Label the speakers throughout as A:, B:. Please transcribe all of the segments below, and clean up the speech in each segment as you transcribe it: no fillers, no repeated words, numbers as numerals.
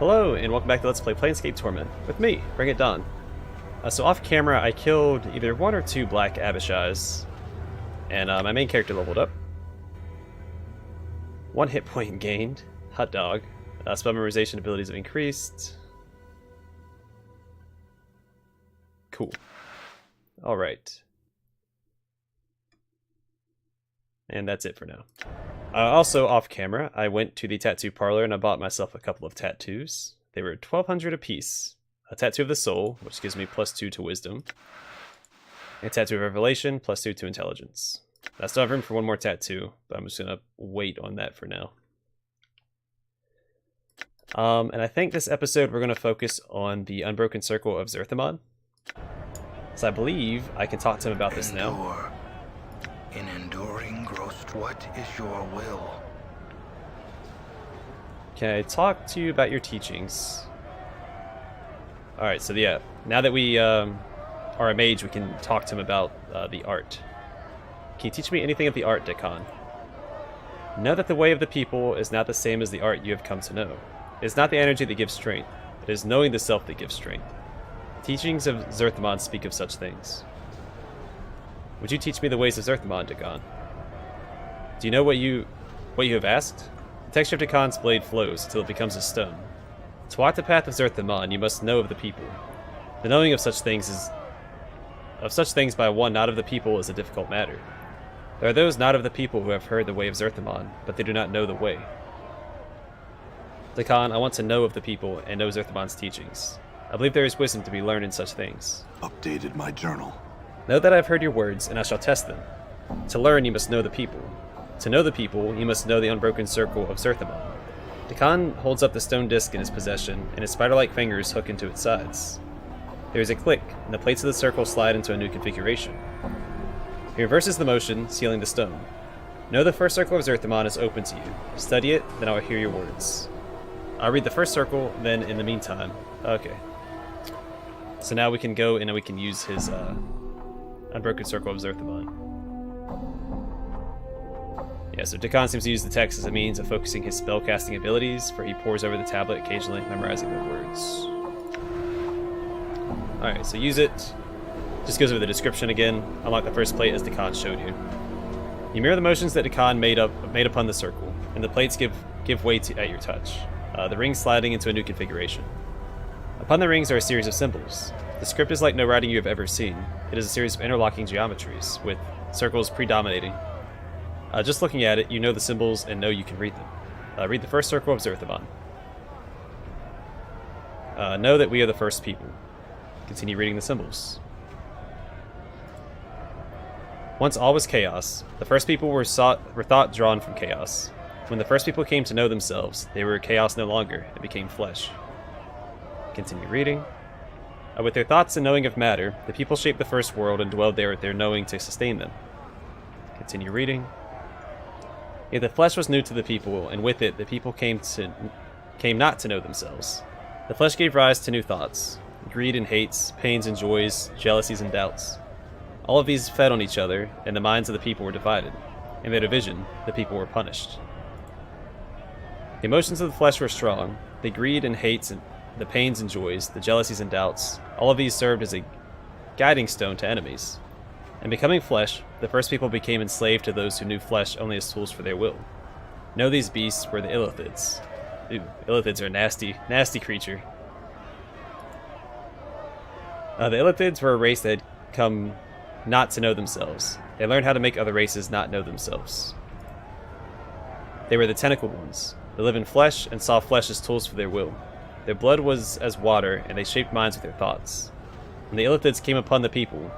A: Hello, and welcome back to Let's Play Planescape Torment with me, BringItDon. So off camera, I killed either one or two black Abishais, and my main character leveled up. 1 hit point gained. Hot dog. Spell memorization abilities have increased. Cool. Alright. And that's it for now. Also, off camera, I went to the tattoo parlor and I bought myself a couple of tattoos. They were 1,200 apiece. A tattoo of the soul, which gives me +2 to wisdom. A tattoo of revelation, +2 to intelligence. I still have room for one more tattoo, but I'm just going to wait on that for now. And I think this episode we're going to focus on the Unbroken Circle of Zerthimon. So I believe I can talk to him about this now.
B: In enduring growth, what is your will?
A: Can I talk to you about your teachings? Alright, so yeah, now that we are a mage, we can talk to him about the art. Can you teach me anything of the art, Dak'kon? Know that the way of the people is not the same as the art you have come to know. It is not the energy that gives strength, it is knowing the self that gives strength. The teachings of Zerthimon speak of such things. Would you teach me the ways of Zerthimon, Dak'kon? Do you know what you have asked? The texture of Dak'kon's blade flows until it becomes a stone. To walk the path of Zerthimon, you must know of the people. The knowing of such things by one not of the people is a difficult matter. There are those not of the people who have heard the way of Zerthimon, but they do not know the way. Dak'kon, I want to know of the people and know Zerthimon's teachings. I believe there is wisdom to be learned in such things.
C: Updated my journal.
A: Know that I have heard your words, and I shall test them. To learn, you must know the people. To know the people, you must know the Unbroken Circle of Zerthimon. Dak'kon holds up the stone disc in his possession, and his spider-like fingers hook into its sides. There is a click, and the plates of the circle slide into a new configuration. He reverses the motion, sealing the stone. Know the first circle of Zerthimon is open to you. Study it, then I will hear your words. I'll read the first circle, then in the meantime... Okay. So now we can go and we can use his, Unbroken Circle of Zerthimon. Yeah, so Dak'kon seems to use the text as a means of focusing his spellcasting abilities, for he pores over the tablet occasionally, memorizing the words. Alright, so use it. Just goes over the description again. Unlock the first plate as Dak'kon showed you. You mirror the motions that Dak'kon made upon the circle, and the plates give way at your touch. The rings sliding into a new configuration. Upon the rings are a series of symbols. The script is like no writing you have ever seen. It is a series of interlocking geometries, with circles predominating. Just looking at it, you know the symbols and know you can read them. Read the first circle of Zerthimon. Know that we are the first people. Continue reading the symbols. Once all was chaos, the first people were thought drawn from chaos. When the first people came to know themselves, they were chaos no longer, and became flesh. Continue reading. With their thoughts and knowing of matter, the people shaped the first world and dwelled there with their knowing to sustain them. Continue reading. Yet the flesh was new to the people, and with it the people came not to know themselves. The flesh gave rise to new thoughts, greed and hates, pains and joys, jealousies and doubts. All of these fed on each other, and the minds of the people were divided. In their division, the people were punished. The emotions of the flesh were strong, the greed and hates and the pains and joys, the jealousies and doubts, all of these served as a guiding stone to enemies. And becoming flesh, the first people became enslaved to those who knew flesh only as tools for their will. Know these beasts were the Illithids. Ooh, Illithids are a nasty creature. The Illithids were a race that had come not to know themselves. They learned how to make other races not know themselves. They were the tentacled ones. They live in flesh and saw flesh as tools for their will. Their blood was as water, and they shaped minds with their thoughts. When the Illithids came upon the people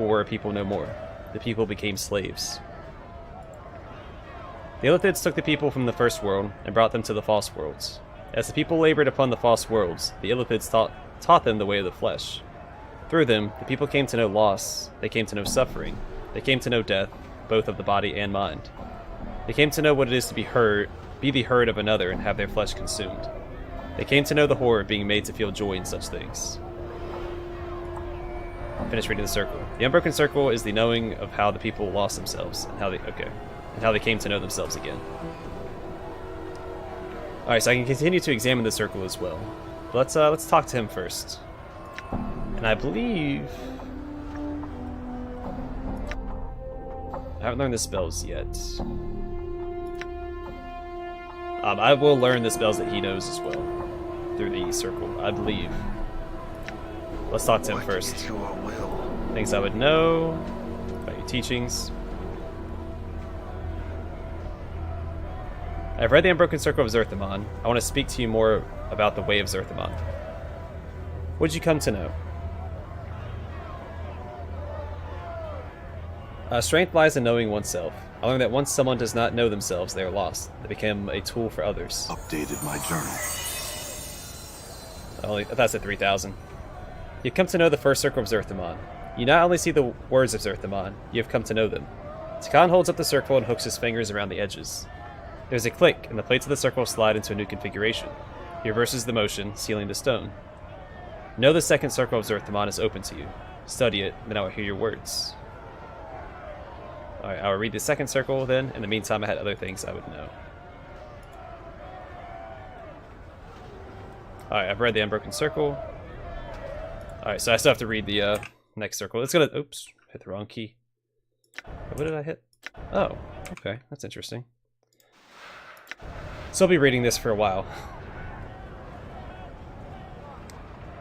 A: were a people no more. The people became slaves. The Illithids took the people from the first world and brought them to the false worlds. As the people labored upon the false worlds, the Illithids taught them the way of the flesh. Through them, the people came to know loss, they came to know suffering, they came to know death, both of the body and mind. They came to know what it is to be the herd of another and have their flesh consumed. They came to know the horror of being made to feel joy in such things. Finish reading the circle. The Unbroken Circle is the knowing of how the people lost themselves and how they came to know themselves again. Alright, so I can continue to examine the circle as well. But let's talk to him first. And I believe... I haven't learned the spells yet. I will learn the spells that he knows as well. Through the circle, I believe. Let's talk to him first. Things I would know about your teachings. I've read the Unbroken Circle of Zerthimon. I want to speak to you more about the way of Zerthimon. What did you come to know? Strength lies in knowing oneself. I learned that once someone does not know themselves, they are lost. They become a tool for others.
C: Updated my journal.
A: That's at 3,000. You've come to know the first circle of Zerthimon. You not only see the words of Zerthimon, you have come to know them. Dak'kon holds up the circle and hooks his fingers around the edges. There's a click, and the plates of the circle slide into a new configuration. He reverses the motion, sealing the stone. Know the second circle of Zerthimon is open to you. Study it, then I will hear your words. Alright, I will read the second circle then. In the meantime, I had other things I would know. Alright, I've read the Unbroken Circle. Alright, so I still have to read the next circle. It's gonna... Oops, hit the wrong key. What did I hit? Oh, okay, that's interesting. So I'll be reading this for a while.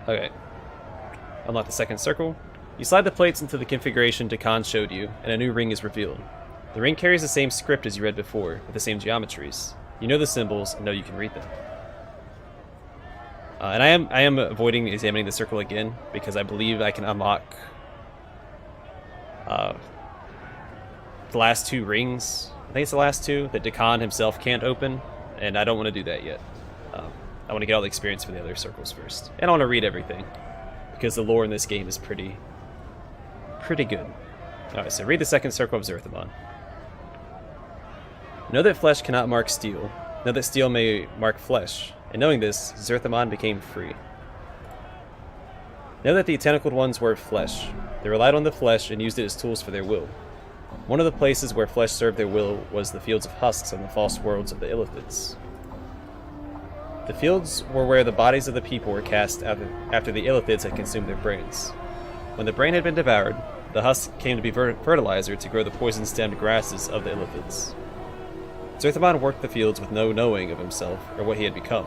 A: Okay. Unlock the second circle. You slide the plates into the configuration Dak'kon showed you, and a new ring is revealed. The ring carries the same script as you read before, with the same geometries. You know the symbols, and know you can read them. And I am avoiding examining the circle again, because I believe I can unlock the last two rings. I think it's the last two that Dak'kon himself can't open, and I don't want to do that yet. I want to get all the experience for the other circles first. And I want to read everything, because the lore in this game is pretty good. Alright, so read the second circle of Zerthimon. Know that flesh cannot mark steel. Know that steel may mark flesh. And knowing this, Zerthimon became free. Know that the tentacled ones were flesh. They relied on the flesh and used it as tools for their will. One of the places where flesh served their will was the fields of husks and the false worlds of the Illithids. The fields were where the bodies of the people were cast after the Illithids had consumed their brains. When the brain had been devoured, the husk came to be fertilizer to grow the poison-stemmed grasses of the Illithids. Zerthimon worked the fields with no knowing of himself or what he had become.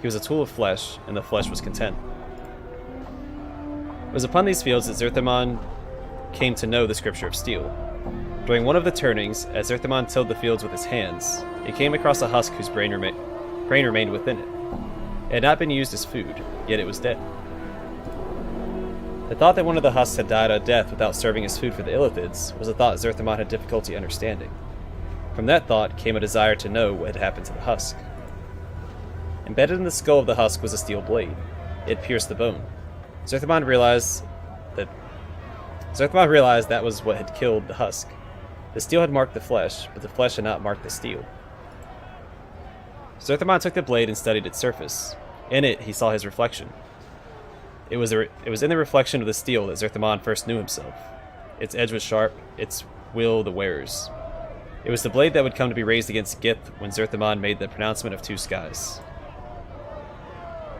A: He was a tool of flesh, and the flesh was content. It was upon these fields that Zerthimon came to know the scripture of steel. During one of the turnings, as Zerthimon tilled the fields with his hands, he came across a husk whose brain remained within it. It had not been used as food, yet it was dead. The thought that one of the husks had died a death without serving as food for the Illithids was a thought Zerthimon had difficulty understanding. From that thought came a desire to know what had happened to the husk. Embedded in the skull of the husk was a steel blade. It pierced the bone. Zerthimon realized that was what had killed the husk. The steel had marked the flesh, but the flesh had not marked the steel. Zerthimon took the blade and studied its surface. In it, he saw his reflection. It was in the reflection of the steel that Zerthimon first knew himself. Its edge was sharp, its will the wearer's. It was the blade that would come to be raised against Gith when Zerthimon made the pronouncement of two skies.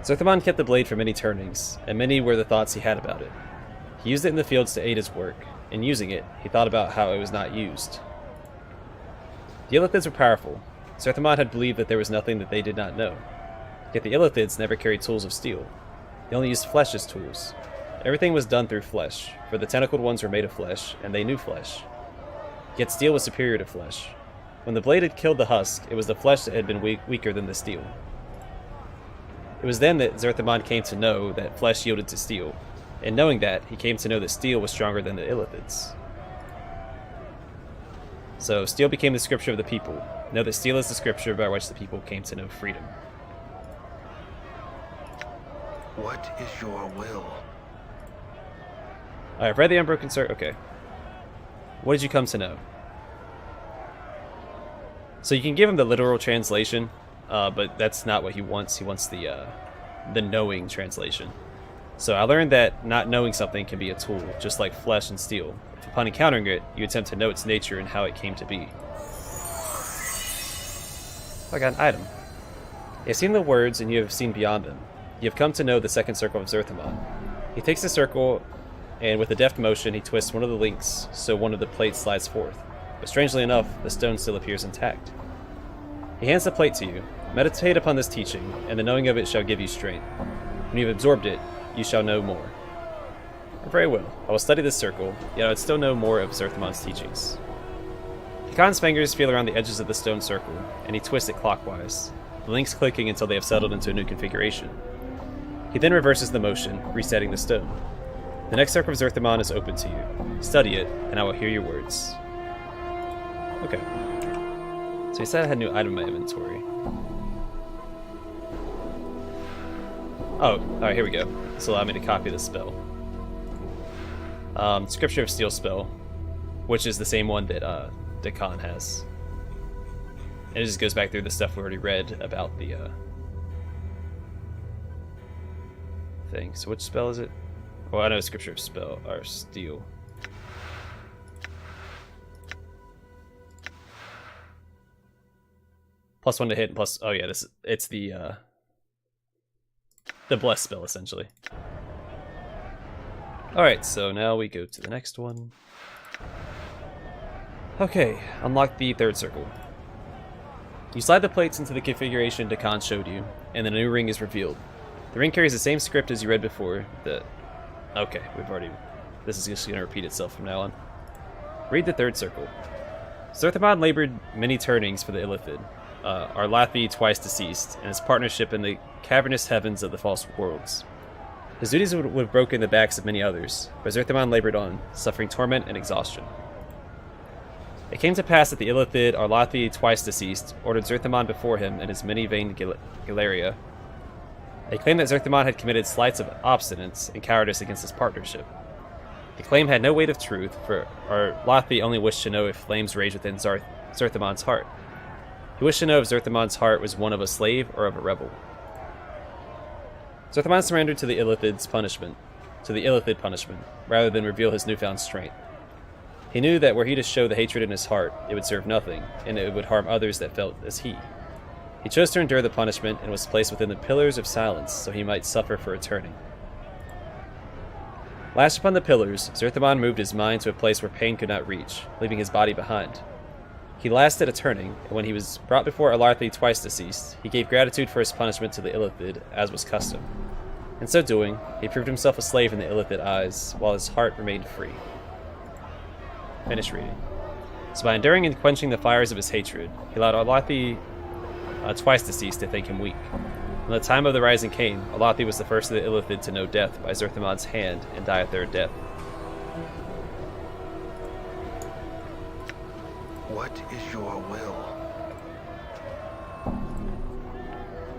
A: Zerthimon kept the blade for many turnings, and many were the thoughts he had about it. He used it in the fields to aid his work. In using it, he thought about how it was not used. The Illithids were powerful. Zerthimon had believed that there was nothing that they did not know. Yet the Illithids never carried tools of steel. They only used flesh as tools. Everything was done through flesh, for the tentacled ones were made of flesh, and they knew flesh. Yet steel was superior to flesh. When the blade had killed the husk, it was the flesh that had been weaker than the steel. It was then that Zerthimon came to know that flesh yielded to steel, and knowing that, he came to know that steel was stronger than the Illithids. So, steel became the scripture of the people. Know that steel is the scripture by which the people came to know freedom.
B: What is your will?
A: I've read the Unbroken Circle. Okay. What did you come to know? So you can give him the literal translation, but that's not what he wants. He wants the knowing translation. So I learned that not knowing something can be a tool, just like flesh and steel. If upon encountering it, you attempt to know its nature and how it came to be. I got an item. You have seen the words, and you have seen beyond them. You have come to know the second circle of Zerthimon. He takes the circle, and with a deft motion, he twists one of the links so one of the plates slides forth. But strangely enough, the stone still appears intact. He hands the plate to you. Meditate upon this teaching, and the knowing of it shall give you strength. When you have absorbed it, you shall know more. Very well. I will study this circle, yet I would still know more of Zerthimon's teachings. Dak'kon's fingers feel around the edges of the stone circle, and he twists it clockwise, the links clicking until they have settled into a new configuration. He then reverses the motion, resetting the stone. The next circle of Zerthimon is open to you. Study it, and I will hear your words. Okay. So he said I had a new item in my inventory. Oh, alright, here we go. This will allow me to copy the spell. Scripture of Steel spell, which is the same one that Dak'kon has. And it just goes back through the stuff we already read about the thing. So which spell is it? Oh, I know Scripture of Spell or Steel. +1 to hit, and plus. Oh yeah, it's the bless spell essentially. Alright, so now we go to the next one. Okay, unlock the third circle. You slide the plates into the configuration Dak'kon showed you, and then a new ring is revealed. The ring carries the same script as you read before. Okay, this is just going to repeat itself from now on. Read the third circle. Zerthimon labored many turnings for the Illithid, Arlathi twice deceased, and his partnership in the cavernous heavens of the false worlds. His duties would have broken the backs of many others, but Zerthimon labored on, suffering torment and exhaustion. It came to pass that the Illithid, Arlathi twice deceased, ordered Zerthimon before him in his many-veined Galeria. They claimed that Zerthimon had committed slights of obstinance and cowardice against his partnership. The claim had no weight of truth, for Arlathi only wished to know if flames raged within Zerthimon's heart. He wished to know if Zerthimon's heart was one of a slave or of a rebel. Zerthimon surrendered to the Illithid punishment, rather than reveal his newfound strength. He knew that were he to show the hatred in his heart, it would serve nothing, and it would harm others that felt as he. He chose to endure the punishment and was placed within the pillars of silence so he might suffer for a turning. Lashed upon the pillars, Zerthimon moved his mind to a place where pain could not reach, leaving his body behind. He lasted a turning, and when he was brought before Arlathi twice deceased, he gave gratitude for his punishment to the Illithid, as was custom. In so doing, he proved himself a slave in the Illithid eyes, while his heart remained free. Finish reading. So by enduring and quenching the fires of his hatred, he allowed Arlathi twice deceased to think him weak. When the time of the rising came, Arlathi was the first of the Illithid to know death by Zerthimon's hand and die a third death.
B: What is your will?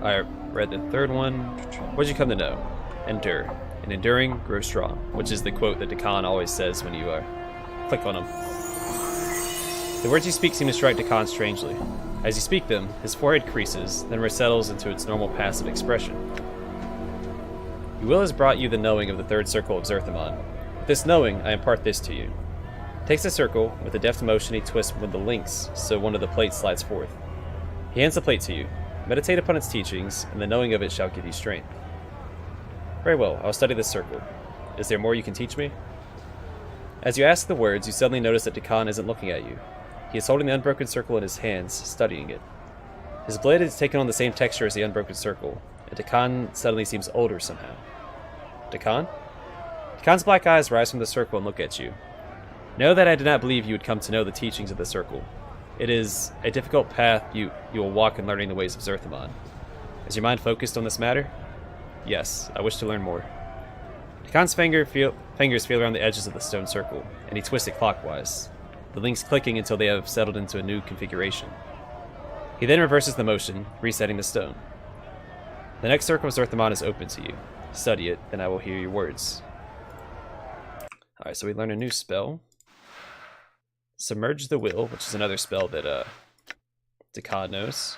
A: I read the third one. What'd you come to know? Endure. And enduring, grow strong. Which is the quote that Dak'kon always says when you click on him. The words you speak seem to strike Dak'kon strangely. As you speak them, his forehead creases, then resettles into its normal passive expression. Your will has brought you the knowing of the third circle of Zerthimon. With this knowing, I impart this to you. Takes a circle, with a deft motion he twists one of the links, so one of the plates slides forth. He hands the plate to you. Meditate upon its teachings, and the knowing of it shall give you strength. Very well, I'll study this circle. Is there more you can teach me? As you ask the words, you suddenly notice that Dak'kon isn't looking at you. He is holding the Unbroken Circle in his hands, studying it. His blade has taken on the same texture as the Unbroken Circle, and Dak'kon suddenly seems older somehow. Dak'kon? Dak'kon's black eyes rise from the circle and look at you. Know that I did not believe you would come to know the teachings of the circle. It is a difficult path you will walk in learning the ways of Zerthimon. Is your mind focused on this matter? Yes, I wish to learn more. Dak'kon's fingers feel around the edges of the stone circle, and he twists it clockwise, the links clicking until they have settled into a new configuration. He then reverses the motion, resetting the stone. The next circle of Zerthimon is open to you. Study it, then I will hear your words. Alright, so we learn a new spell. Submerge the Will, which is another spell that Dak'kon knows.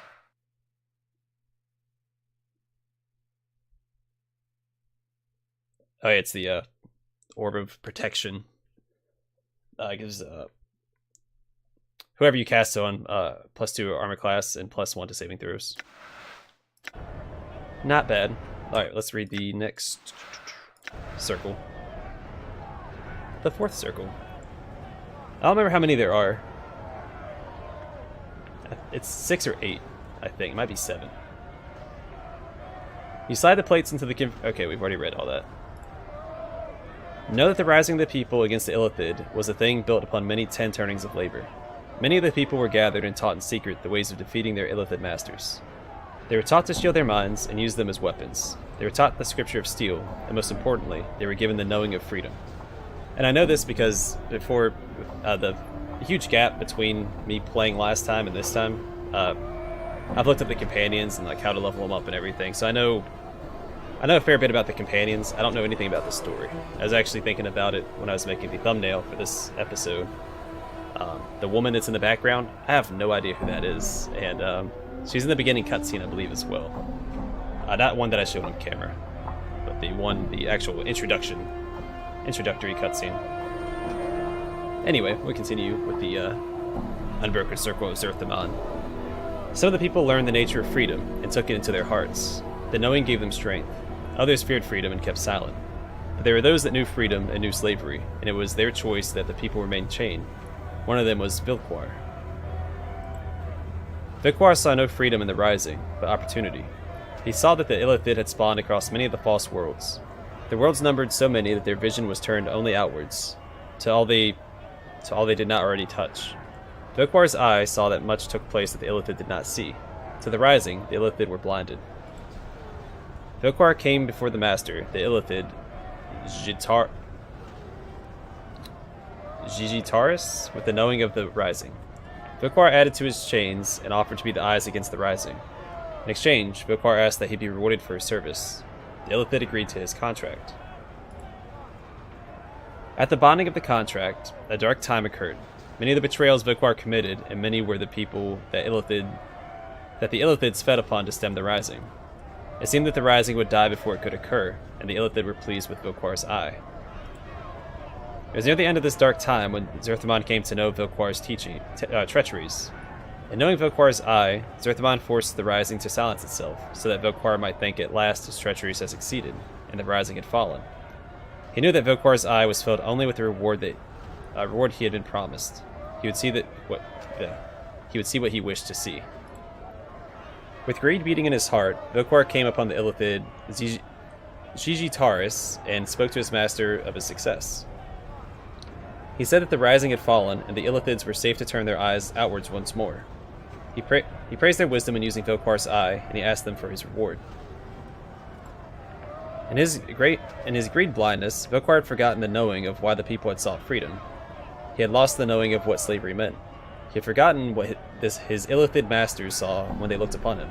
A: Oh yeah, it's the Orb of Protection. Gives whoever you cast it on +2 armor class and +1 to saving throws. Not bad. Alright, let's read the next circle. The fourth circle. I don't remember how many there are. It's 6 or 8, I think. It might be 7. You slide the plates into the... Okay, we've already read all that. Know that the rising of the people against the Illithid was a thing built upon many 10 turnings of labor. Many of the people were gathered and taught in secret the ways of defeating their Illithid masters. They were taught to shield their minds and use them as weapons. They were taught the scripture of steel, and most importantly, they were given the knowing of freedom. And I know this because before the huge gap between me playing last time and this time, I've looked at the companions and like how to level them up and everything, so I know a fair bit about the companions. I don't know anything about the story. I was actually thinking about it when I was making the thumbnail for this episode. The woman that's in the background, I have no idea who that is, and she's in the beginning cutscene, I believe, as well. Not one that I showed on camera, but the actual introductory cutscene. Anyway, we continue with the Unbroken Circle of Zerthimon. Some of the people learned the nature of freedom and took it into their hearts. The knowing gave them strength. Others feared freedom and kept silent. But there were those that knew freedom and knew slavery, and it was their choice that the people remained chained. One of them was Vilquar. Vilquar saw no freedom in the Rising, but opportunity. He saw that the Illithid had spawned across many of the false worlds. The worlds numbered so many that their vision was turned only outwards, to all they did not already touch. Vilquar's eye saw that much took place that the Illithid did not see. To the Rising, the Illithid were blinded. Vilquar came before the Master, the Illithid, Gigitaris, with the knowing of the Rising. Vilquar added to his chains and offered to be the eyes against the Rising. In exchange, Vilquar asked that he be rewarded for his service. The Illithid agreed to his contract. At the bonding of the contract, a dark time occurred. Many of the betrayals Vilquar committed, and many were the people that the Illithids fed upon to stem the Rising. It seemed that the Rising would die before it could occur, and the Illithid were pleased with Vilquar's eye. It was near the end of this dark time when Zerthimon came to know Vilquar's treacheries. In knowing Vilquar's eye, Zerthimon forced the Rising to silence itself, so that Vilquar might think at last his treacheries had succeeded, and the Rising had fallen. He knew that Vilquar's eye was filled only with the reward he had been promised. He would see what he wished to see. With greed beating in his heart, Vilquar came upon the Illithid Gigitaris and spoke to his master of his success. He said that the Rising had fallen, and the Illithids were safe to turn their eyes outwards once more. He praised their wisdom in using Vilquar's eye, and he asked them for his reward. In his greed blindness, Vilquar had forgotten the knowing of why the people had sought freedom. He had lost the knowing of what slavery meant. He had forgotten what his Illithid masters saw when they looked upon him.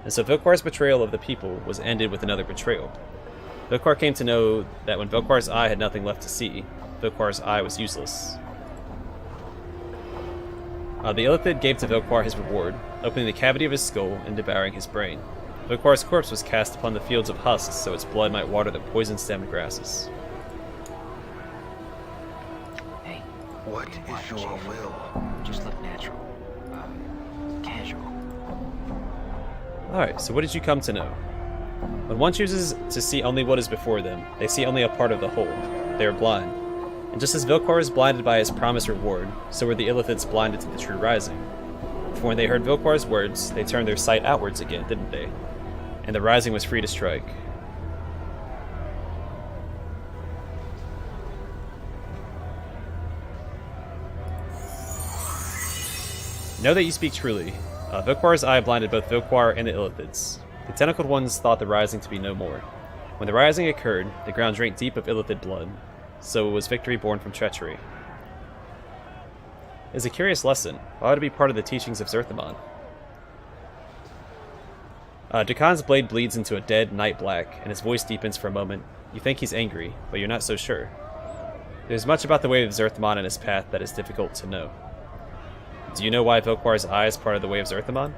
A: And so Vilquar's betrayal of the people was ended with another betrayal. Vilquar came to know that when Vilquar's eye had nothing left to see, Vilquar's eye was useless. The Illithid gave to Vilquar his reward, opening the cavity of his skull and devouring his brain. Vilquar's corpse was cast upon the fields of husks so its blood might water the poison-stemmed grasses.
B: Hey, what is your will?
C: Just look natural. Casual.
A: Alright, so what did you come to know? When one chooses to see only what is before them, they see only a part of the whole. They are blind. And just as Vilquar is blinded by his promised reward, so were the Illithids blinded to the true Rising. For when they heard Vilquar's words, they turned their sight outwards again, didn't they? And the Rising was free to strike. Know that you speak truly. Vilquar's eye blinded both Vilquar and the Illithids. The tentacled ones thought the Rising to be no more. When the Rising occurred, the ground drank deep of Illithid blood, so was victory born from treachery. It is a curious lesson. Why would it be part of the teachings of Zerthimon? Dak'kon's blade bleeds into a dead night black, and his voice deepens for a moment. You think he's angry, but you're not so sure. There's much about the way of Zerthimon and his path that is difficult to know. Do you know why Vilquar's eye is part of the way of Zerthimon?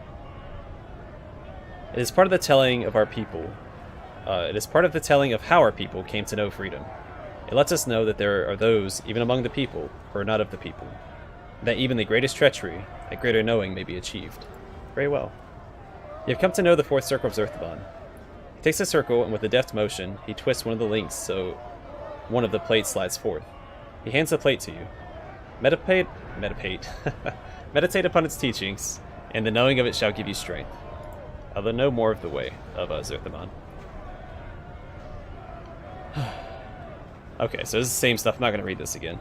A: It is part of the telling of our people. It is part of the telling of how our people came to know freedom. It lets us know that there are those, even among the people, who are not of the people. That even the greatest treachery, a greater knowing may be achieved. Very well. You have come to know the fourth circle of Zerthimon. He takes a circle, and with a deft motion, he twists one of the links so one of the plates slides forth. He hands the plate to you. Meditate upon its teachings, and the knowing of it shall give you strength. Although know more of the way of Zerthimon. Okay, so this is the same stuff. I'm not going to read this again.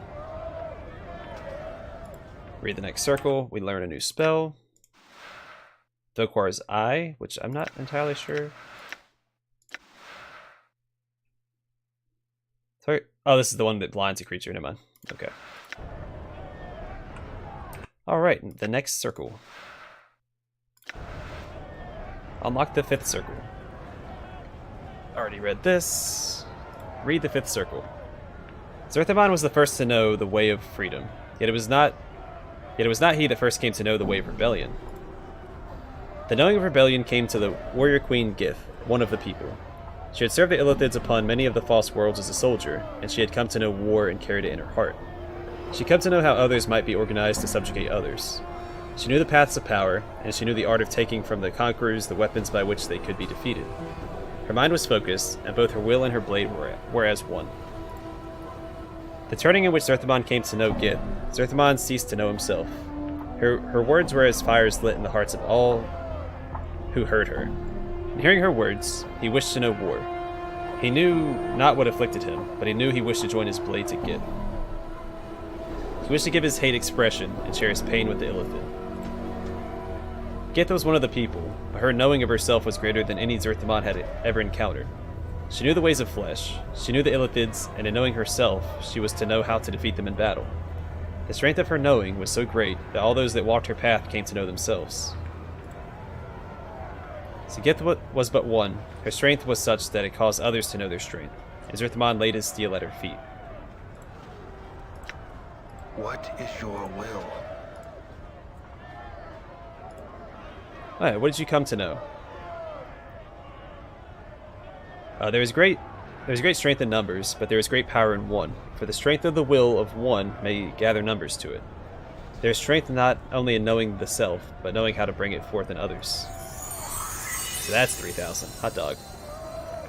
A: Read the next circle. We learn a new spell. Dokwar's Eye, which I'm not entirely sure. Sorry. Oh, this is the one that blinds a creature. Never mind. Okay. Alright, the next circle. Unlock the fifth circle. Already read this. Read the fifth circle. Zerthimon was the first to know the way of freedom, yet it was not he that first came to know the way of rebellion. The knowing of rebellion came to the warrior queen Gith, one of the people. She had served the Illithids upon many of the false worlds as a soldier, and she had come to know war and carried it in her heart. She came to know how others might be organized to subjugate others. She knew the paths of power, and she knew the art of taking from the conquerors the weapons by which they could be defeated. Her mind was focused, and both her will and her blade were as one. The turning in which Zerthimon came to know Gith, Zerthimon ceased to know himself. Her words were as fires lit in the hearts of all who heard her. In hearing her words, he wished to know war. He knew not what afflicted him, but he knew he wished to join his blade to Gith. He wished to give his hate expression and share his pain with the Illithid. Gith was one of the people, but her knowing of herself was greater than any Zerthimon had ever encountered. She knew the ways of flesh, she knew the Illithids, and in knowing herself, she was to know how to defeat them in battle. The strength of her knowing was so great that all those that walked her path came to know themselves. So Gith was but one. Her strength was such that it caused others to know their strength, and Zerthimon laid his steel at her feet.
B: What is your will?
A: Alright, what did you come to know? There is great strength in numbers, but there is great power in one. For the strength of the will of one may gather numbers to it. There is strength not only in knowing the self, but knowing how to bring it forth in others. So that's 3,000. Hot dog.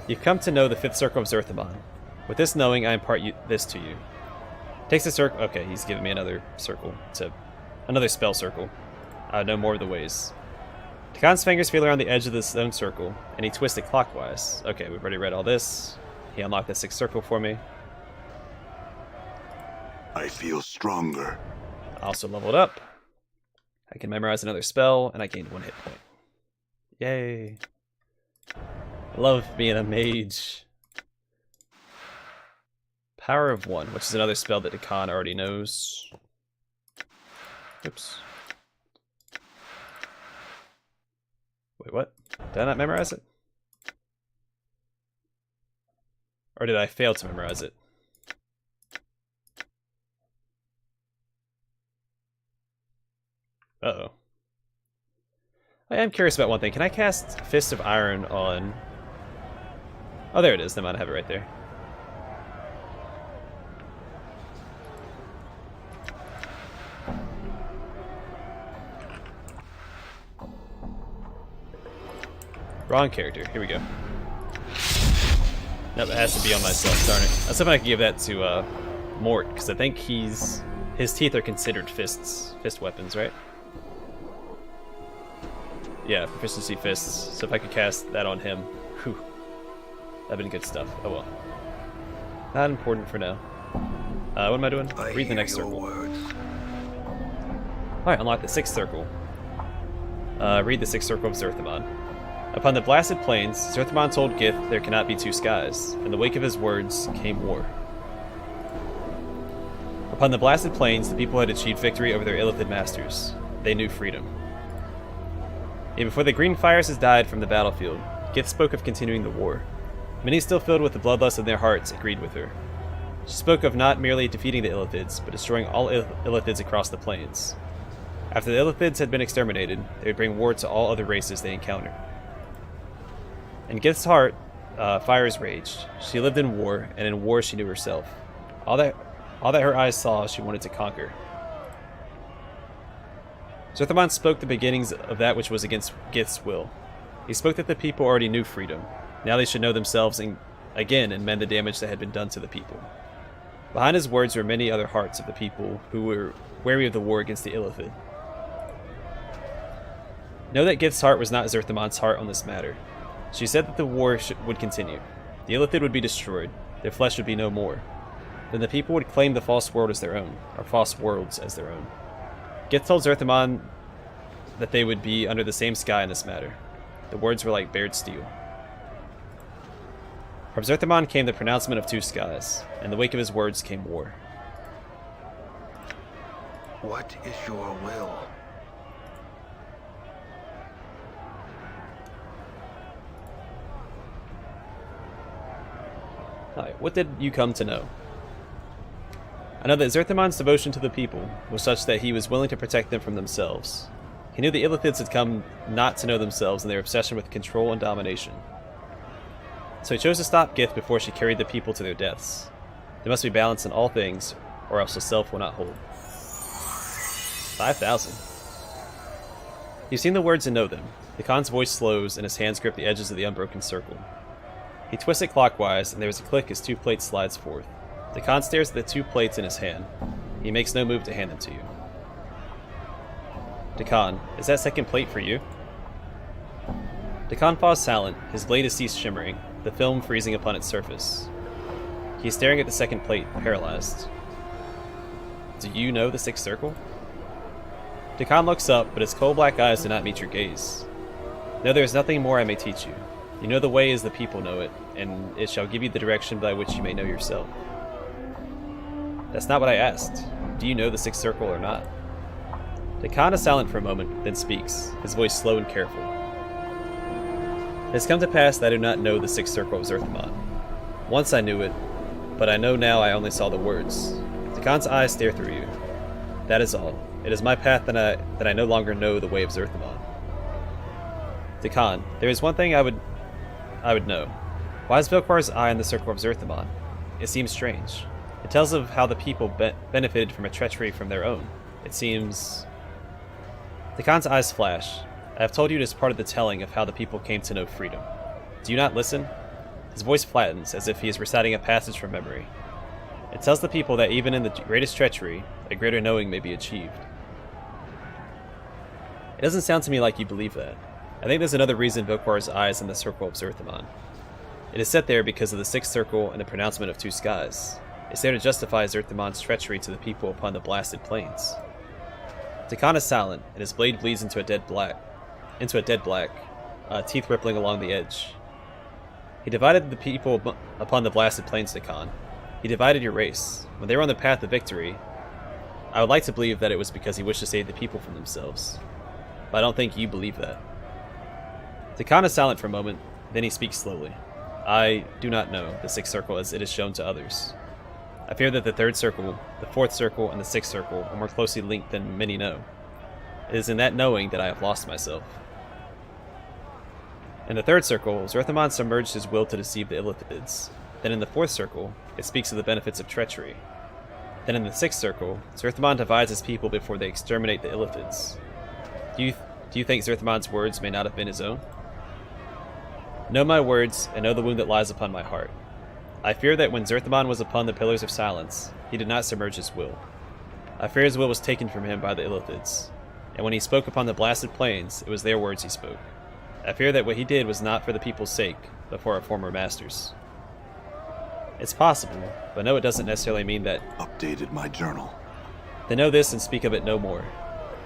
A: You've come to know the fifth circle of Zerthimon. With this knowing, I impart this to you. Takes a circle. Okay, he's giving me another circle. Another spell circle. I know more of the ways. Dak'kon's fingers feel around the edge of the stone circle, and he twists it clockwise. Okay, we've already read all this. He unlocked the sixth circle for me.
D: I feel stronger.
A: I also leveled up. I can memorize another spell, and I gained 1 hit point. Yay. I love being a mage. Power of One, which is another spell that Dak'kon already knows. Oops. Wait, what? Did I not memorize it? Or did I fail to memorize it? Uh-oh. I am curious about one thing. Can I cast Fist of Iron on... Oh, there it is. Never mind, I have it right there. Wrong character. Here we go. Nope, it has to be on myself. Darn it. I was hoping I could give that to Mort, because I think his teeth are considered fist weapons, right? Yeah, proficiency fists. So if I could cast that on him, whew, that'd been good stuff. Oh well. Not important for now. What am I doing? Read the next circle. Alright, unlock the sixth circle. Read the sixth circle of Zerthimon. Upon the blasted plains, Zerthimon told Gith there cannot be two skies. In the wake of his words came war. Upon the blasted plains, the people had achieved victory over their Illithid masters. They knew freedom. Yet before the green fires had died from the battlefield, Gith spoke of continuing the war. Many still filled with the bloodlust in their hearts agreed with her. She spoke of not merely defeating the Illithids, but destroying all Illithids across the plains. After the Illithids had been exterminated, they would bring war to all other races they encountered. In Gith's heart, fires raged. She lived in war, and in war she knew herself. All that her eyes saw, she wanted to conquer. Zerthimon spoke the beginnings of that which was against Gith's will. He spoke that the people already knew freedom. Now they should know themselves again and mend the damage that had been done to the people. Behind his words were many other hearts of the people who were wary of the war against the Illithid. Know that Gith's heart was not Zerthimon's heart on this matter. She said that the war would continue. The Illithid would be destroyed. Their flesh would be no more. Then the people would claim the false world as their own, or false worlds as their own. Gith told Zerthimon that they would be under the same sky in this matter. The words were like bared steel. From Zerthimon came the pronouncement of two skies. In the wake of his words came war.
B: What is your will?
A: Alright, what did you come to know? I know that Zerthimon's devotion to the people was such that he was willing to protect them from themselves. He knew the Illithids had come not to know themselves in their obsession with control and domination. So he chose to stop Gith before she carried the people to their deaths. There must be balance in all things, or else the self will not hold. 5,000. You've seen the words and know them. Dak'kon's voice slows and his hands grip the edges of the Unbroken Circle. He twists it clockwise, and there is a click as 2 plates slides forth. Dak'kon stares at the 2 plates in his hand. He makes no move to hand them to you. Dak'kon, is that second plate for you? Dak'kon falls silent, his blade has ceased shimmering, the film freezing upon its surface. He is staring at the second plate, paralyzed. Do you know the Sixth Circle? Dak'kon looks up, but his coal black eyes do not meet your gaze. No, there is nothing more I may teach you. You know the way as the people know it, and it shall give you the direction by which you may know yourself. That's not what I asked. Do you know the Sixth Circle or not? Dak'kon is silent for a moment, then speaks, his voice slow and careful. It has come to pass that I do not know the Sixth Circle of Zerthimon. Once I knew it, but I know now I only saw the words. Dak'kon's eyes stare through you. That is all. It is my path that I no longer know the way of Zerthimon. Dak'kon, there is one thing I would know. Why is Vilkar's eye in the Circle of Zerthimon? It seems strange. It tells of how the people benefited from a treachery from their own. It seems... Dak'kon's eyes flash. I have told you it is part of the telling of how the people came to know freedom. Do you not listen? His voice flattens, as if he is reciting a passage from memory. It tells the people that even in the greatest treachery, a greater knowing may be achieved. It doesn't sound to me like you believe that. I think there's another reason Vilkar's eye is in the Circle of Zerthimon. It is set there because of the Sixth Circle and the pronouncement of 2 skies. It's there to justify Zerthimon's treachery to the people upon the blasted plains. Dak'kon is silent, and his blade bleeds into a dead black, teeth rippling along the edge. He divided the people upon the blasted plains, Dak'kon. He divided your race. When they were on the path of victory, I would like to believe that it was because he wished to save the people from themselves. But I don't think you believe that. Dak'kon is silent for a moment, then he speaks slowly. I do not know the Sixth Circle as it is shown to others. I fear that the Third Circle, the Fourth Circle, and the Sixth Circle are more closely linked than many know. It is in that knowing that I have lost myself. In the Third Circle, Zerthimon submerged his will to deceive the Illithids. Then in the Fourth Circle, it speaks of the benefits of treachery. Then in the Sixth Circle, Zerthimon divides his people before they exterminate the Illithids. Do you think Zerthimon's words may not have been his own? Know my words, and know the wound that lies upon my heart. I fear that when Zerthimon was upon the Pillars of Silence, he did not submerge his will. I fear his will was taken from him by the Illithids, and when he spoke upon the blasted plains, it was their words he spoke. I fear that what he did was not for the people's sake, but for our former masters. It's possible, but no, it doesn't necessarily mean that...
D: Updated my journal.
A: Then know this and speak of it no more.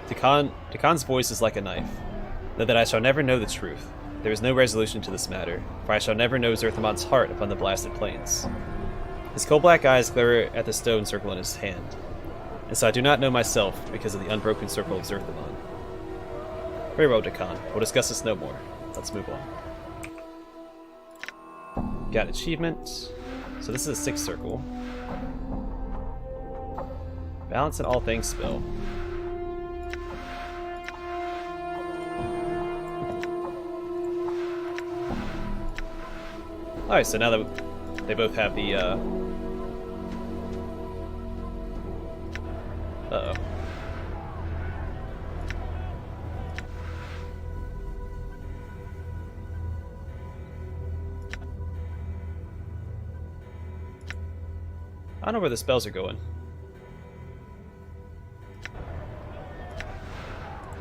A: Dak'kon's voice is like a knife. Know that I shall never know the truth. There is no resolution to this matter, for I shall never know Zerthimon's heart upon the blasted plains. His coal-black eyes glare at the stone circle in his hand, and so I do not know myself because of the Unbroken Circle of Zerthimon. Very well, Dak'kon. We'll discuss this no more. Let's move on. Got an achievement. So this is a 6th circle. Balance in all things spell. Alright, so now that they both have the, uh-oh. I don't know where the spells are going.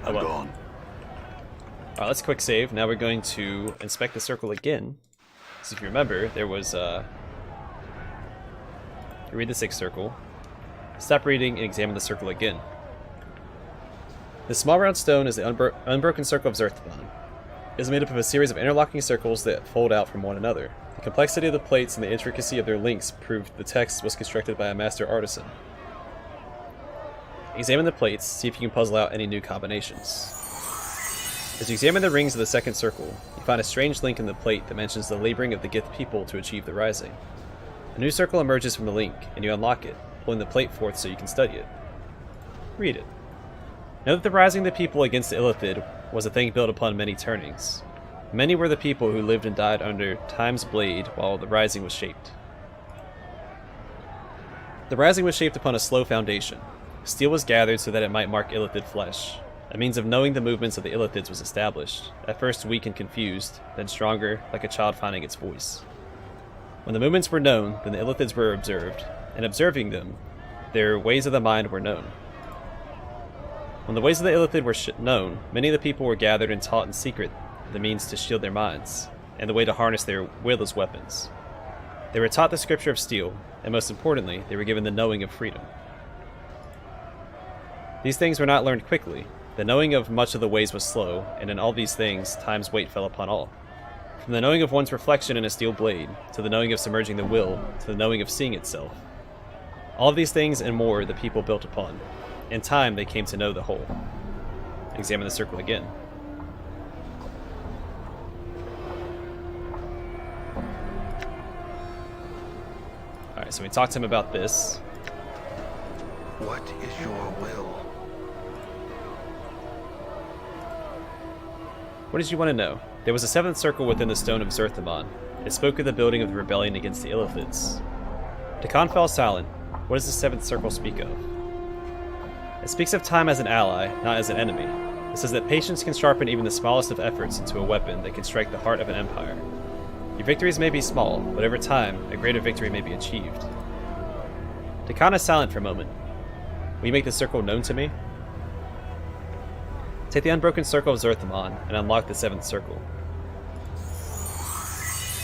D: I'm
A: well.
D: gone.
A: Alright, let's quick save. Now we're going to inspect the circle again. So if you remember, there was you read the 6th circle. Stop reading and examine the circle again. The small round stone is the Unbroken Circle of Zerthimon. It is made up of a series of interlocking circles that fold out from one another. The complexity of the plates and the intricacy of their links proved the text was constructed by a master artisan. Examine the plates, see if you can puzzle out any new combinations. As you examine the rings of the 2nd circle, you find a strange link in the plate that mentions the laboring of the Gith people to achieve the Rising. A new circle emerges from the link, and you unlock it, pulling the plate forth so you can study it. Read it. Know that the rising of the people against the Illithid was a thing built upon many turnings. Many were the people who lived and died under Time's blade while the rising was shaped. The rising was shaped upon a slow foundation. Steel was gathered so that it might mark Illithid flesh. A means of knowing the movements of the Illithids was established, at first weak and confused, then stronger, like a child finding its voice. When the movements were known, then the Illithids were observed, and observing them, their ways of the mind were known. When the ways of the Illithid were known, many of the people were gathered and taught in secret the means to shield their minds, and the way to harness their will as weapons. They were taught the scripture of steel, and most importantly, they were given the knowing of freedom. These things were not learned quickly. The knowing of much of the ways was slow, and in all these things, time's weight fell upon all. From the knowing of one's reflection in a steel blade, to the knowing of submerging the will, to the knowing of seeing itself. All of these things and more the people built upon. In time, they came to know the whole. Examine the circle again. Alright, so we talked to him about this.
B: What is your will?
A: What did you want to know? There was a 7th circle within the stone of Zerthimon. It spoke of the building of the rebellion against the Illithids. Dak'kon fell silent. What does the 7th circle speak of? It speaks of time as an ally, not as an enemy. It says that patience can sharpen even the smallest of efforts into a weapon that can strike the heart of an empire. Your victories may be small, but over time, a greater victory may be achieved. Dak'kon is silent for a moment. Will you make the circle known to me? Take the Unbroken Circle of Zerthimon and unlock the 7th circle.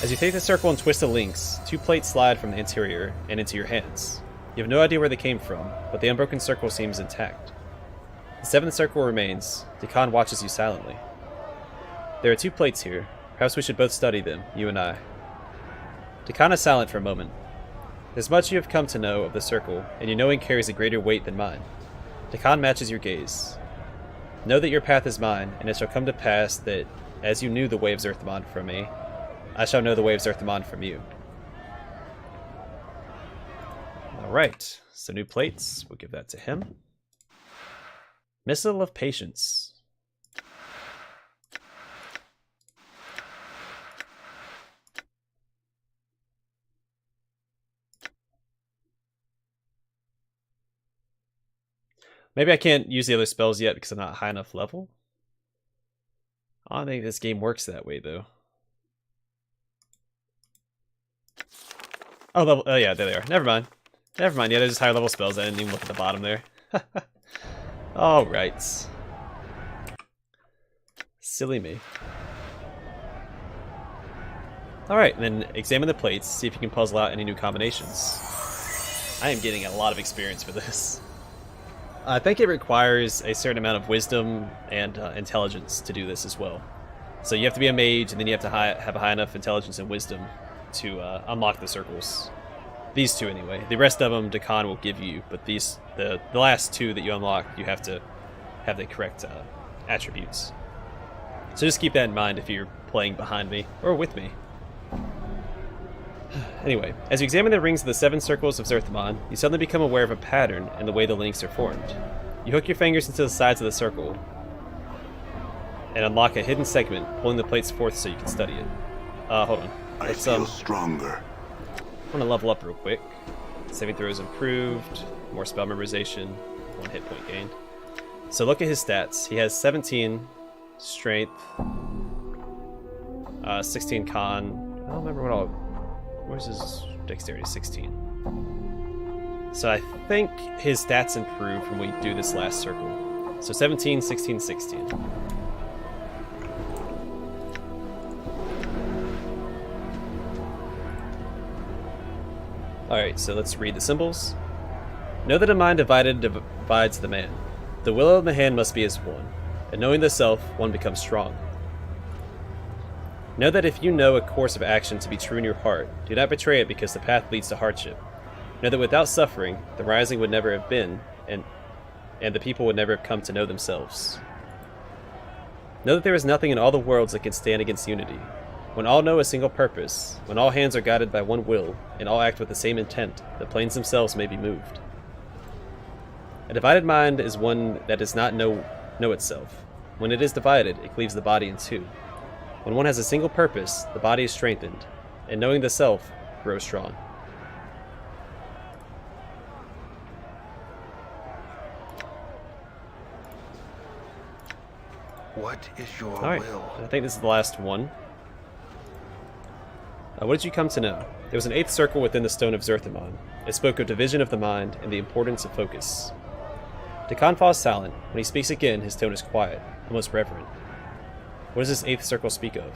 A: As you take the circle and twist the links, 2 plates slide from the interior and into your hands. You have no idea where they came from, but the Unbroken Circle seems intact. The 7th circle remains. Dak'kon watches you silently. There are 2 plates here. Perhaps we should both study them, you and I. Dak'kon is silent for a moment. There's much you have come to know of the circle, and your knowing carries a greater weight than mine. Dak'kon matches your gaze. Know that your path is mine, and it shall come to pass that, as you knew the way of Zerthimon from me, I shall know the way of Zerthimon from you. Alright, so new plates. We'll give that to him. Missile of Patience. Maybe I can't use the other spells yet because I'm not high enough level. I don't think this game works that way, though. Oh, level. Oh, yeah, there they are. Never mind. Never mind. Yeah, they're just higher level spells. I didn't even look at the bottom there. Alright. Silly me. Alright, then examine the plates, see if you can puzzle out any new combinations. I am getting a lot of experience for this. I think it requires a certain amount of wisdom and intelligence to do this as well. So you have to be a mage, and then you have to have a high enough intelligence and wisdom to unlock the circles. These 2 anyway. The rest of them Dak'kon will give you, but the last 2 that you unlock, you have to have the correct attributes. So just keep that in mind if you're playing behind me, or with me. Anyway, as you examine the rings of the 7 circles of Zerthimon, you suddenly become aware of a pattern in the way the links are formed. You hook your fingers into the sides of the circle and unlock a hidden segment, pulling the plates forth so you can study it. Hold on.
D: I feel stronger.
A: I'm gonna level up real quick. Saving throws improved, more spell memorization, 1 hit point gained. So look at his stats. He has 17 strength, 16 con. I don't remember what all. Where's his dexterity? 16. So I think his stats improve when we do this last circle. So 17, 16, 16. Alright, so let's read the symbols. Know that a mind divided divides the man. The will of the hand must be as one, and knowing the self, one becomes strong. Know that if you know a course of action to be true in your heart, do not betray it because the path leads to hardship. Know that without suffering, the rising would never have been, and the people would never have come to know themselves. Know that there is nothing in all the worlds that can stand against unity. When all know a single purpose, when all hands are guided by one will, and all act with the same intent, the planes themselves may be moved. A divided mind is one that does not know itself. When it is divided, it cleaves the body in two. When one has a single purpose, the body is strengthened, and knowing the self, grows strong.
B: What is your
A: Alright,
B: will?
A: I think this is the last one. What did you come to know? There was an 8th circle within the Stone of Zerthimon. It spoke of division of the mind and the importance of focus. Dak'kon falls silent. When he speaks again, his tone is quiet, almost reverent. What does this 8th circle speak of?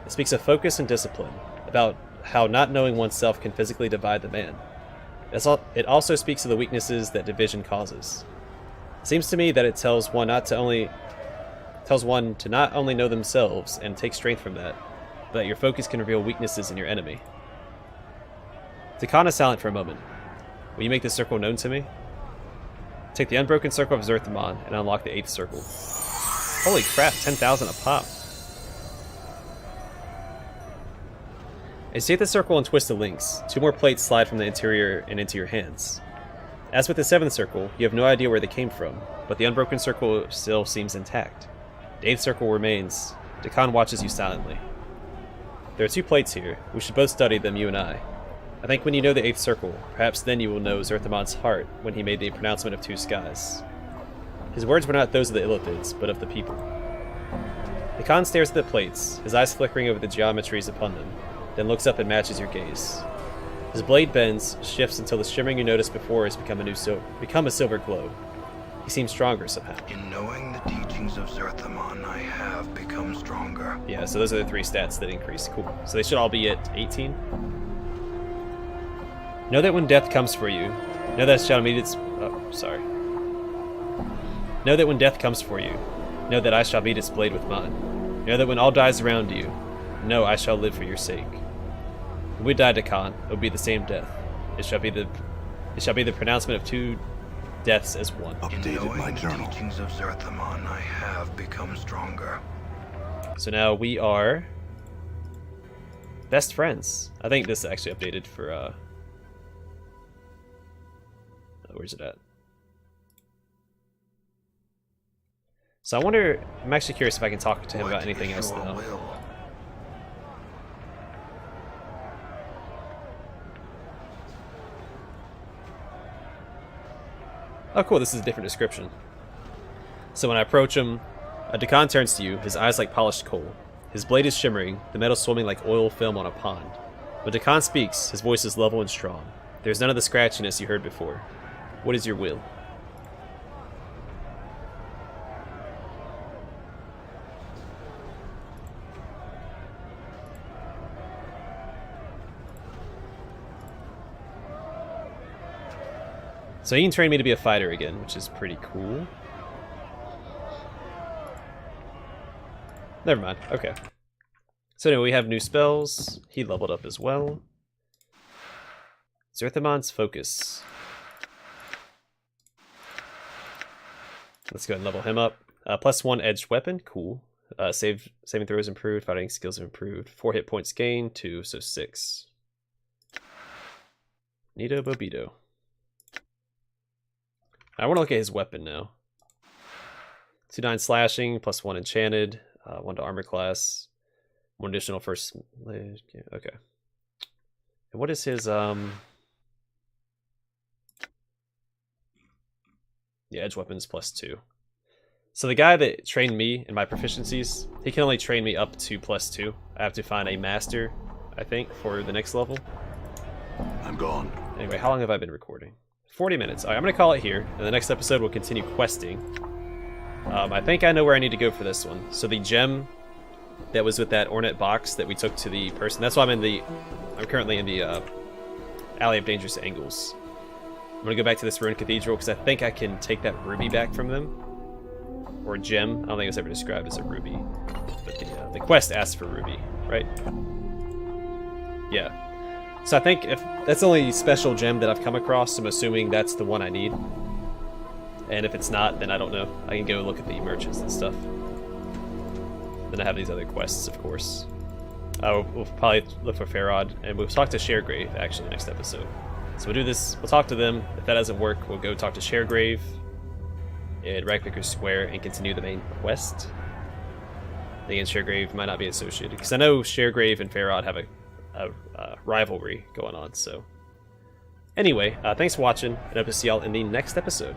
A: It speaks of focus and discipline, about how not knowing oneself can physically divide the man. It also speaks of the weaknesses that division causes. It seems to me that it tells one to not only know themselves and take strength from that, but that your focus can reveal weaknesses in your enemy. Dak'kon is silent for a moment. Will you make this circle known to me? Take the Unbroken Circle of Zerthimon and unlock the 8th circle. Holy crap, 10,000 a pop. As you take the circle and twist the links, 2 more plates slide from the interior and into your hands. As with the 7th circle, you have no idea where they came from, but the Unbroken Circle still seems intact. The 8th circle remains. Dak'kon watches you silently. There are 2 plates here. We should both study them, you and I. I think when you know the 8th circle, perhaps then you will know Zerthimon's heart when he made the pronouncement of 2 skies. His words were not those of the Illithids, but of the people. Dak'kon stares at the plates, his eyes flickering over the geometries upon them, then looks up and matches your gaze. His blade bends, shifts until the shimmering you noticed before has become a silver glow. He seems stronger somehow.
B: In knowing the teachings of Zerthimon, I have become stronger.
A: Yeah, so those are the 3 stats that increase. Cool. So they should all be at 18. Know that when death comes for you, know that shall meet its... Oh, sorry. Know that when death comes for you, know that I shall meet its blade with mine. Know that when all dies around you, know I shall live for your sake. When we die, Dak'kon, it will be the same death. It shall be the pronouncement of 2 deaths as one.
D: Updated my
B: In knowing the
D: journal.
B: teachings of Zerthimon, I have become stronger.
A: So now we are best friends. I think this is actually updated for where's it at? So I wonder, I'm actually curious if I can talk to him about anything else now. Oh cool, this is a different description. So when I approach him, Dak'kon turns to you, his eyes like polished coal. His blade is shimmering, the metal swimming like oil film on a pond. When Dak'kon speaks, his voice is level and strong. There's none of the scratchiness you heard before. What is your will? So he can train me to be a fighter again, which is pretty cool. Never mind. Okay. So anyway, we have new spells. He leveled up as well. Zerthimon's Focus. Let's go ahead and level him up. +1 edged weapon. Cool. Saving throws improved. Fighting skills improved. 4 hit points gained. 2, so 6. Neato Bobito. I want to look at his weapon now. 2/9 slashing, +1 enchanted, 1 to armor class, 1 additional first. Okay. And what is his Yeah, edge weapons +2. So the guy that trained me in my proficiencies, he can only train me up to +2. I have to find a master, I think, for the next level.
D: I'm gone.
A: Anyway, how long have I been recording? 40 minutes. All right, I'm going to call it here. In the next episode, we'll continue questing. I think I know where I need to go for this one. So the gem that was with that ornate box that we took to the person. That's why I'm currently in the Alley of Dangerous Angles. I'm going to go back to this ruined cathedral because I think I can take that ruby back from them. Or gem. I don't think it's ever described as a ruby. But the quest asks for ruby, right? Yeah. So I think if that's the only special gem that I've come across, I'm assuming that's the one I need. And if it's not, then I don't know. I can go look at the merchants and stuff. Then I have these other quests, of course. We'll probably look for Farod, and we'll talk to Sharegrave, actually, next episode. So we'll do this, we'll talk to them. If that doesn't work, we'll go talk to Sharegrave in Ragpicker Square and continue the main quest. Again, Sharegrave might not be associated, because I know Sharegrave and Farod have a rivalry going on, so... Anyway, thanks for watching, and I hope to see y'all in the next episode.